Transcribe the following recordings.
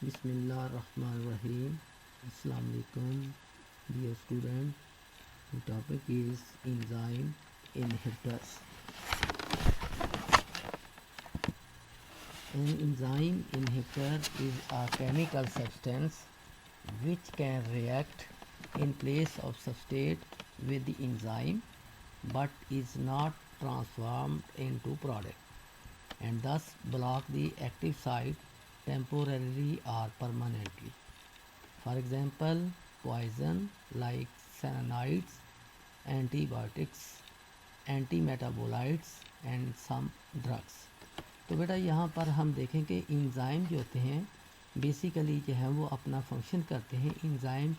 بسم اللہ الرحمن الرحیم. السلام علیکم dear student. The topic is enzyme inhibitors. An enzyme inhibitor is a chemical substance which can react in place of substrate with the enzyme but is not transformed into product and thus block the active site temporarily or permanently. For example, poison like cyanides, antibiotics, antimetabolites and some drugs. تو بیٹا یہاں پر ہم دیکھیں کہ enzyme جو ہوتے ہیں basically جو ہے وہ اپنا فنکشن کرتے ہیں. انزائم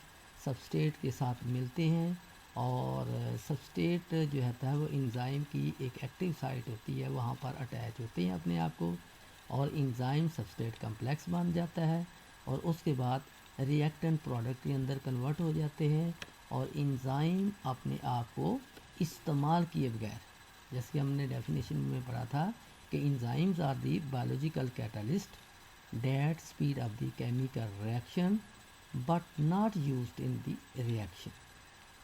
سبسٹریٹ کے ساتھ ملتے ہیں اور سبسٹریٹ جو ہوتا ہے وہ انزائم کی ایک ایکٹیو سائٹ ہوتی ہے, وہاں پر اٹیچ ہوتے ہیں اپنے آپ کو, اور انزائم سبسٹریٹ کمپلیکس بن جاتا ہے اور اس کے بعد ری ایکٹنٹ پروڈکٹ کے اندر کنورٹ ہو جاتے ہیں. اور انزائم اپنے آپ کو استعمال کیے بغیر, جیسے کہ ہم نے ڈیفینیشن میں پڑھا تھا کہ enzymes are the biological catalyst that speed up the chemical reaction but not used in the reaction.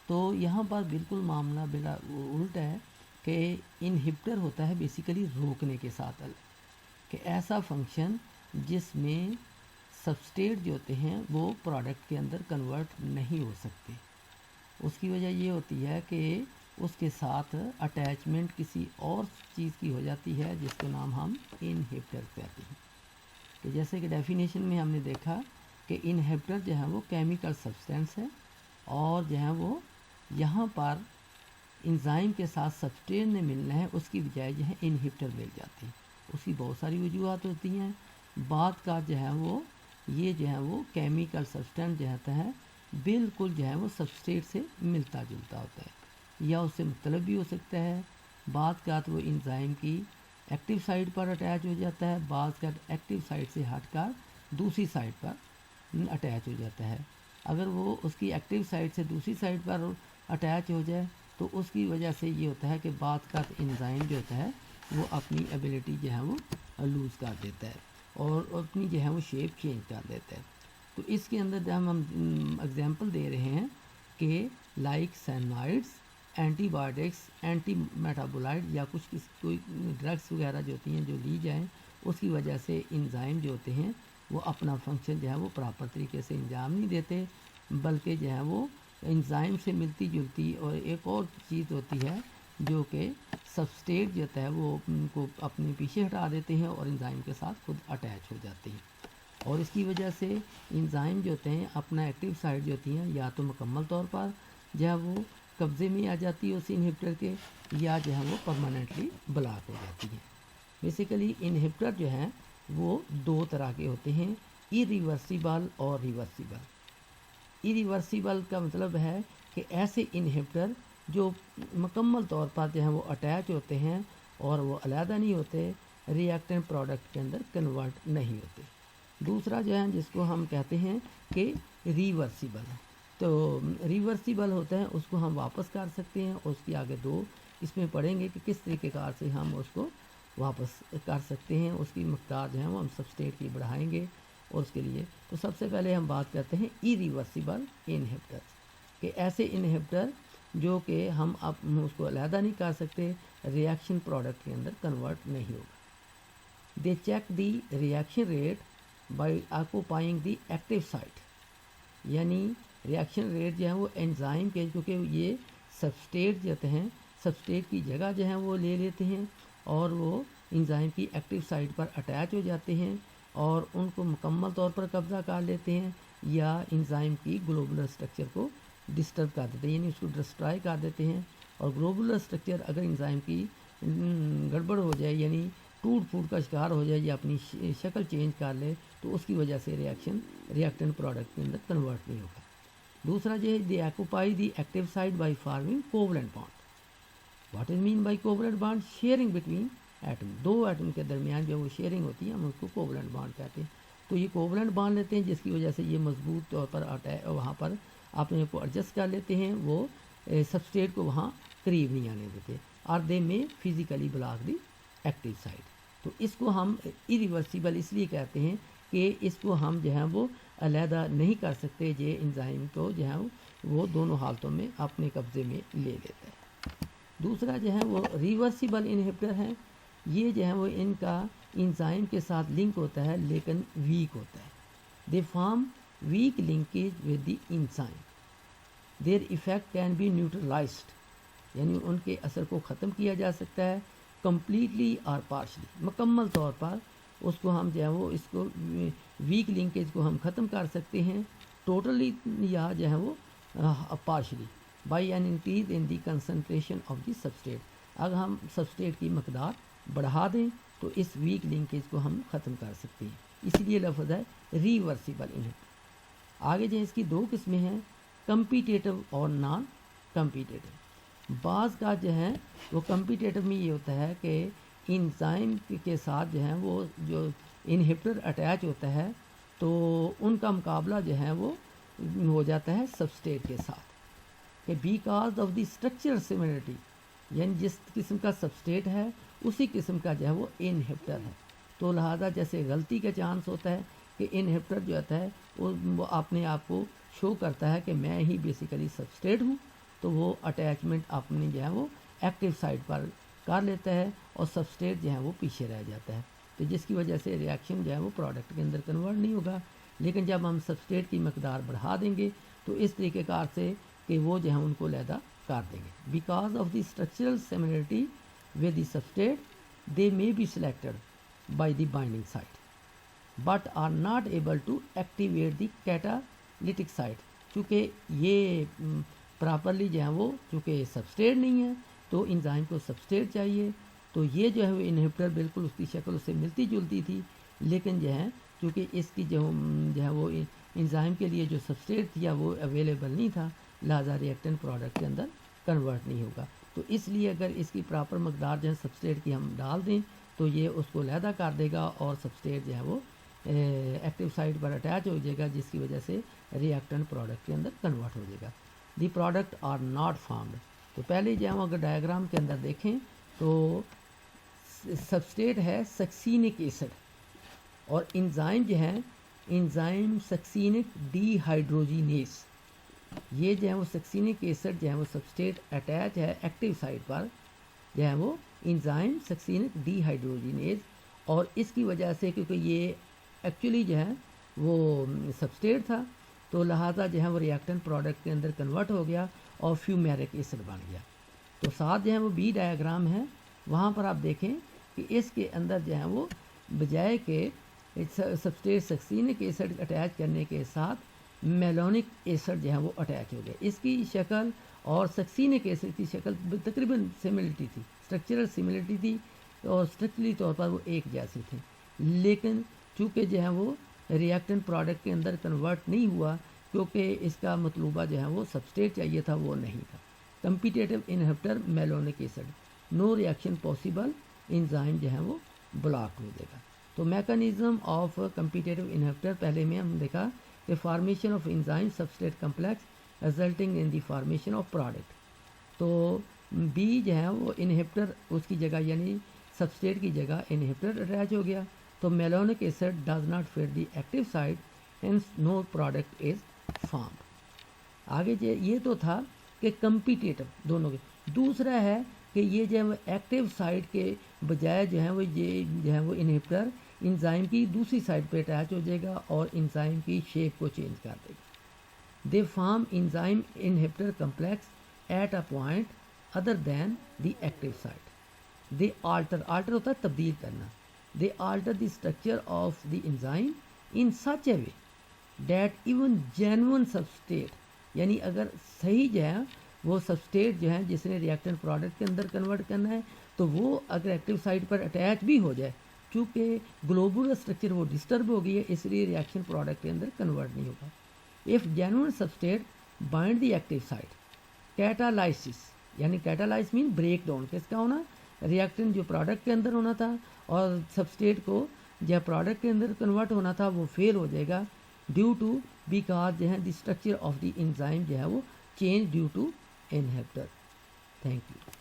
تو یہاں پر بالکل معاملہ بلا الٹ ہے کہ انہبٹر ہوتا ہے بیسیکلی روکنے کے ساتھ, کہ ایسا فنکشن جس میں سبسٹریٹ جو ہوتے ہیں وہ پروڈکٹ کے اندر کنورٹ نہیں ہو سکتے. اس کی وجہ یہ ہوتی ہے کہ اس کے ساتھ اٹیچمنٹ کسی اور چیز کی ہو جاتی ہے جس کو نام ہم انہبٹر کہتے ہیں. کہ جیسے کہ ڈیفینیشن میں ہم نے دیکھا کہ انہبٹر جو ہے وہ کیمیکل سبسٹینس ہے اور جو ہے وہ یہاں پر انزائم کے ساتھ سبسٹریٹ نے ملنا ہے, اس کی بجائے جو ہے انہبٹر مل جاتی ہے. اس کی بہت ساری وجوہات ہوتی ہیں. بعد کا جو ہے وہ یہ جو ہے وہ کیمیکل سبسٹینس جو ہوتا ہے بالکل جو ہے وہ سبسٹریٹ سے ملتا جلتا ہوتا ہے یا اس سے مختلف بھی ہو سکتا ہے. بعد کا تو وہ انزائم کی ایکٹیو سائٹ پر اٹیچ ہو جاتا ہے, بعض کا ایکٹیو سائٹ سے ہٹ کر دوسری سائٹ پر اٹیچ ہو جاتا ہے. اگر وہ اس کی ایکٹیو سائٹ سے دوسری سائٹ پر اٹیچ ہو جائے تو اس کی وجہ سے یہ ہوتا ہے کہ بعد کا انزائم جو ہوتا ہے وہ اپنی ایبیلٹی جو ہے وہ لوز کر دیتا ہے اور اپنی جو ہے وہ شیپ چینج کر دیتا ہے. تو اس کے اندر جب ہم اگزامپل دے رہے ہیں کہ لائک سینائڈس, اینٹی بایوٹکس, اینٹی میٹابولائٹ یا کچھ کوئی ڈرگس وغیرہ جو ہوتی ہیں جو لی جائیں, اس کی وجہ سے انزائم جو ہوتے ہیں وہ اپنا فنکشن جو ہے وہ پراپر طریقے سے انجام نہیں دیتے, بلکہ جو ہے وہ انزائم سے ملتی جلتی اور ایک اور چیز ہوتی ہے جو کہ سبسٹریٹ جو ہوتا ہے وہ ان کو اپنے پیچھے ہٹا دیتے ہیں اور انزائم کے ساتھ خود اٹیچ ہو جاتے ہیں. اور اس کی وجہ سے انزائم جو ہوتے ہیں اپنا ایکٹیو سائٹ جو ہوتی ہیں یا تو مکمل طور پر جو ہے وہ قبضے میں آ جاتی ہے اس انہبٹر کے, یا جو ہے وہ پرماننٹلی بلاک ہو جاتی ہے. بیسیکلی انہبٹر جو ہیں وہ دو طرح کے ہوتے ہیں, ایریورسیبل اور ریورسیبل. ایریورسیبل کا مطلب ہے کہ ایسے انہبٹر جو مکمل طور پر جو ہے وہ اٹیچ ہوتے ہیں اور وہ علیحدہ نہیں ہوتے, ری ایکٹنٹ پروڈکٹ کے اندر کنورٹ نہیں ہوتے. دوسرا جو ہے جس کو ہم کہتے ہیں کہ ریورسیبل, تو ریورسیبل ہوتا ہے اس کو ہم واپس کر سکتے ہیں. اس کی آگے دو اس میں پڑھیں گے کہ کس طریقے کار سے ہم اس کو واپس کر سکتے ہیں. اس کی مقدار جو ہے وہ ہم سبسٹریٹ کی بڑھائیں گے اور اس کے لیے تو سب سے پہلے ہم بات کرتے ہیں ای ریورسیبل انہبٹر, کہ ایسے انہبٹر جو کہ ہم اب اس کو علیحدہ نہیں کر سکتے, ریئیکشن پروڈکٹ کے اندر کنورٹ نہیں ہوگا. They check the reaction rate by occupying the active site, یعنی ریئیکشن ریٹ جو ہے وہ انزائم کے, کیونکہ یہ سبسٹریٹ جو ہوتے ہیں سبسٹریٹ کی جگہ جو ہے وہ لے لیتے ہیں اور وہ انزائم کی ایکٹیو سائٹ پر اٹیچ ہو جاتے ہیں اور ان کو مکمل طور پر قبضہ کر لیتے ہیں یا انزائم کی گلوبولر اسٹرکچر کو ڈسٹرب کر دیتے ہیں, یعنی اس کو ڈسٹرائے کر دیتے ہیں. اور گلوبولر اسٹرکچر اگر انزائم کی گڑبڑ ہو جائے یعنی ٹوٹ پھوٹ کا شکار ہو جائے یا اپنی شکل چینج کر لے تو اس کی وجہ سے ریئیکٹنٹ پروڈکٹ کے اندر کنورٹ نہیں ہوگا. دوسرا جو ہے the occupy the active site by forming covalent bond. What is mean by covalent bond? Sharing between atom, دو ایٹم کے درمیان جو وہ شیئرنگ ہوتی ہے ہم اس کو کوولنٹ بانڈ کہتے ہیں. تو یہ کوولنٹ بانڈ لیتے ہیں جس کی وجہ سے یہ مضبوط طور پر وہاں پر اپنے کو ایڈجسٹ کر لیتے ہیں, وہ سبسٹریٹ کو وہاں قریب نہیں آنے دیتے, اور دے میں physically block the active site. تو اس کو ہم ایریورسیبل اس لیے کہتے ہیں کہ اس کو ہم جو ہے وہ علیحدہ نہیں کر سکتے، یہ انزائم کو جو ہے وہ دونوں حالتوں میں اپنے قبضے میں لے لیتا ہے۔ دوسرا جو ہے وہ ریورسیبل انہبٹر ہے، یہ جو ہے وہ ان کا انزائم کے ساتھ لنک ہوتا ہے لیکن ویک ہوتا ہے۔ They form weak linkage with the enzyme, their effect can be neutralized, یعنی ان کے اثر کو ختم کیا جا سکتا ہے کمپلیٹلی اور پارشلی، مکمل طور پر اس کو ہم جو ہے وہ اس کو ویک لنکیج کو ہم ختم کر سکتے ہیں ٹوٹلی یا جو ہے وہ partially by an increase in the concentration of the substrate. اگر ہم سبسٹریٹ کی مقدار بڑھا دیں تو اس ویک لنکیج کو ہم ختم کر سکتے ہیں، اسی لیے لفظ ہے ریورسیبل انہبٹر۔ آگے جو ہے اس کی دو قسمیں ہیں، کمپیٹیٹو اور نان کمپیٹیٹو۔ بعض کا جو ہے وہ کمپیٹیٹو میں یہ ہوتا ہے کہ انزائم کے ساتھ جو ہے وہ جو انہبٹر اٹیچ ہوتا ہے تو ان کا مقابلہ جو ہے وہ ہو جاتا ہے سبسٹریٹ کے ساتھ، کہ because of the structural similarity, یعنی جس قسم کا سبسٹریٹ ہے اسی قسم کا جو ہے وہ انہبٹر ہے، تو لہٰذا جیسے غلطی کا چانس ہوتا ہے کہ انہبٹر جو ہوتا ہے وہ اپنے آپ کو شو کرتا ہے کہ میں ہی بیسیکلی سبسٹریٹ ہوں، تو وہ اٹیچمنٹ اپنی جو ہے وہ ایکٹیو سائٹ پر کر لیتا ہے اور سبسٹریٹ جو ہے وہ پیچھے رہ جاتا ہے، تو جس کی وجہ سے ریئیکشن جو ہے وہ پروڈکٹ کے اندر کنورٹ نہیں ہوگا۔ لیکن جب ہم سبسٹریٹ کی مقدار بڑھا دیں گے تو اس طریقہ کار سے کہ وہ جو ہے ان کو علیحدہ کر دیں گے، because of the structural similarity with the substrate they may be selected by the binding site but are not able to activate the catalytic site۔ چونکہ یہ پراپرلی جو ہے وہ چونکہ سبسٹریٹ نہیں ہے تو انزائم کو سبسٹریٹ چاہیے، تو یہ جو ہے وہ انہبٹر بالکل اس کی شکل اس سے ملتی جلتی تھی، لیکن جو ہے چونکہ اس کی جو ہے وہ انزائم کے لیے جو سبسٹریٹ تھا وہ اویلیبل نہیں تھا، لہٰذا ریئیکٹنٹ پروڈکٹ کے اندر کنورٹ نہیں ہوگا۔ تو اس لیے اگر اس کی پراپر مقدار جو ہے سبسٹریٹ کی ہم ڈال دیں تو یہ اس کو علیحدہ کر دے گا اور سبسٹریٹ جو ہے وہ ایکٹیو سائٹ پر اٹیچ ہو جائے گا، جس کی وجہ سے ریئیکٹنٹ پروڈکٹ کے اندر کنورٹ ہو جائے گا۔ The product are not formed, تو پہلے جو ہے اگر ڈائیگرام کے اندر دیکھیں تو سبسٹریٹ ہے سکسینک ایسڈ اور انزائم جو ہے انزائم سکسینک ڈی ہائیڈروجینیز، یہ جو ہے وہ سکسینک ایسڈ جو ہے وہ سبسٹریٹ اٹیچ ہے ایکٹیو سائٹ پر جو ہے وہ انزائم سکسینک ڈی ہائیڈروجینیز، اور اس کی وجہ سے کیونکہ یہ ایکچولی جو ہے وہ سبسٹریٹ تھا تو لہٰذا جو ہے وہ ریئیکٹنٹ پروڈکٹ کے اندر کنورٹ ہو گیا اور فیومیرک ایسڈ بن گیا۔ تو ساتھ جو ہے وہ بی ڈائیگرام ہے، وہاں پر آپ دیکھیں کہ اس کے اندر جو ہے وہ بجائے کہ سبسٹریٹ سکسینک ایسڈ اٹیچ کرنے کے ساتھ میلونک ایسڈ جو ہے وہ اٹیچ ہو گیا، اس کی شکل اور سکسینک ایسڈ کی شکل تقریباً سملٹی تھی، اسٹرکچرل سملٹی تھی اور اسٹرکچرلی طور پر وہ ایک جیسی تھی، لیکن چونکہ جو ہے وہ ریئیکٹنٹ پروڈکٹ کے اندر کنورٹ نہیں ہوا کیونکہ اس کا مطلوبہ جو ہے وہ سبسٹریٹ چاہیے تھا، وہ نہیں تھا۔ کمپیٹیٹو انہبٹر میلونک ایسڈ، نو ریئیکشن پاسبل، انزائم جو ہے وہ بلاک ہو جائے گا۔ تو میکانزم آف کمپیٹیٹو انہبٹر پہلے میں ہم دیکھا کہ formation of enzyme substrate complex resulting in the formation of product, تو بی جو ہے وہ انہبٹر اس کی جگہ یعنی سبسٹریٹ کی جگہ انہبٹر اٹیچ ہو گیا، تو malonic acid does not fit the active site hence no product is formed. آگے یہ تو تھا کہ کمپیٹیٹو دونوں کے، دوسرا ہے کہ یہ جو ہے وہ ایکٹیو سائٹ کے بجائے جو ہے وہ یہ جو ہے وہ انہبٹر انزائم کی دوسری سائٹ پہ اٹیچ ہو جائے گا اور انزائم کی شیپ کو چینج کر دے گا۔ They form enzyme inhibitor complex at a point other than the active site, they alter ہوتا ہے تبدیل کرنا، they alter the structure of the enzyme in such a way that even genuine substrate, یعنی اگر صحیح جو ہے وہ سبسٹریٹ جو ہے جس نے ریئیکٹنٹ پروڈکٹ کے اندر کنورٹ کرنا ہے تو وہ اگر ایکٹیو سائٹ پر اٹیچ بھی ہو جائے، چونکہ گلوبولر اسٹرکچر وہ ڈسٹرب ہو گئی ہے اس لیے ریئیکشن پروڈکٹ کے اندر کنورٹ نہیں ہوگا۔ If genuine substrate bind the active site, catalysis یعنی کیٹالائز مین بریک ڈاؤن، کس کا ہونا، ریئیکٹنٹ جو پروڈکٹ کے اندر ہونا تھا اور سبسٹریٹ کو جو پروڈکٹ کے اندر کنورٹ ہونا تھا وہ فیل ہو جائے گا ڈیو ٹو بیکاز جو ہے the structure of the enzyme جو ہے وہ change due to inhibitor. Thank you.